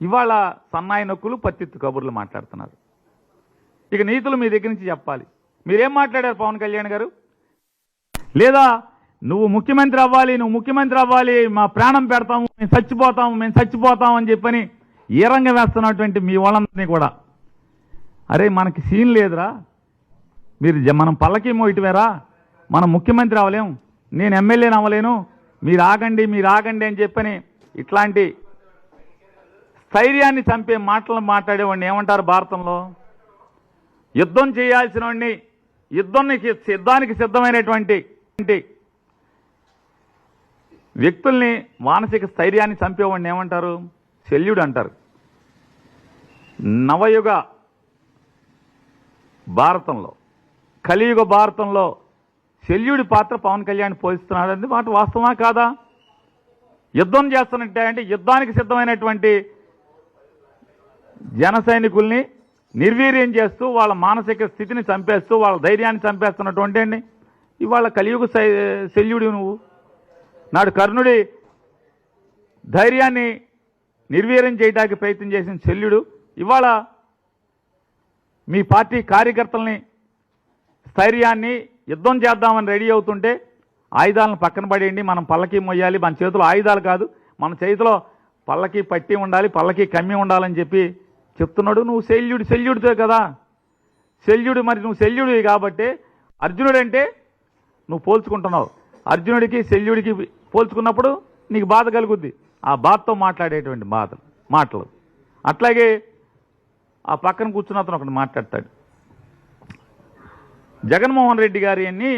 ఇవాళ సన్నాయి నొక్కులు పత్తిత్తు కబుర్లు మాట్లాడుతున్నారు. ఇక నీతులు మీ దగ్గర నుంచి చెప్పాలి. మీరేం మాట్లాడారు పవన్ కళ్యాణ్ గారు? లేదా నువ్వు ముఖ్యమంత్రి అవ్వాలి, మా ప్రాణం పెడతాము, మేము చచ్చిపోతాము అని చెప్పని ఏ రంగం వేస్తున్నటువంటి మీ వాళ్ళందరినీ కూడా, అరే మనకి సీన్ లేదురా, మనం పల్లకి మోయటమేరా, మనం ముఖ్యమంత్రి అవ్వలేం, నేను ఎమ్మెల్యేని అవ్వలేను, మీరు ఆగండి అని చెప్పని ఇట్లాంటి స్థైర్యాన్ని చంపే మాటలు మాట్లాడేవాడిని ఏమంటారు భారతంలో? యుద్ధం చేయాల్సిన వాడిని, యుద్ధానికి సిద్ధమైనటువంటి వ్యక్తుల్ని మానసిక స్థైర్యాన్ని చంపేవాడిని ఏమంటారు? శల్యుడు అంటారు. నవయుగ భారతంలో, కలియుగ భారతంలో శల్యుడి పాత్ర పవన్ కళ్యాణ్ పోషిస్తున్నాడు అంటే మాట వాస్తవమా కాదా? యుద్ధం చేస్తున్నట్టే అంటే యుద్ధానికి సిద్ధమైనటువంటి జన సైనికుల్ని నిర్వీర్యం చేస్తూ వాళ్ళ మానసిక స్థితిని చంపేస్తూ వాళ్ళ ధైర్యాన్ని చంపేస్తున్నటువంటి అండి ఇవాళ కలియుగ శల్యుడి నువ్వు. నాడు కర్ణుడి ధైర్యాన్ని నిర్వీర్యం చేయడానికి ప్రయత్నం చేసిన శల్యుడు ఇవాళ మీ పార్టీ కార్యకర్తల్ని స్థైర్యాన్ని యుద్ధం చేద్దామని రెడీ అవుతుంటే ఆయుధాలను పక్కన పడేయండి, మనం పల్లకి మొయ్యాలి, మన చేతిలో ఆయుధాలు కాదు, మన చేతిలో పల్లకి పట్టి ఉండాలి, పల్లకి కమ్మి ఉండాలని చెప్పి చెప్తున్నాడు. నువ్వు శల్యుడితో కదా శల్యుడు. మరి నువ్వు శల్యుడివి కాబట్టి అర్జునుడు అంటే నువ్వు పోల్చుకుంటున్నావు. అర్జునుడికి శల్యుడికి పోల్చుకున్నప్పుడు నీకు బాధ కలుగుద్ది. ఆ బాధతో మాట్లాడేటువంటి మాటలు. అట్లాగే ఆ పక్కన కూర్చున్న అతను ఒకటి మాట్లాడతాడు. జగన్మోహన్ రెడ్డి గారి అన్ని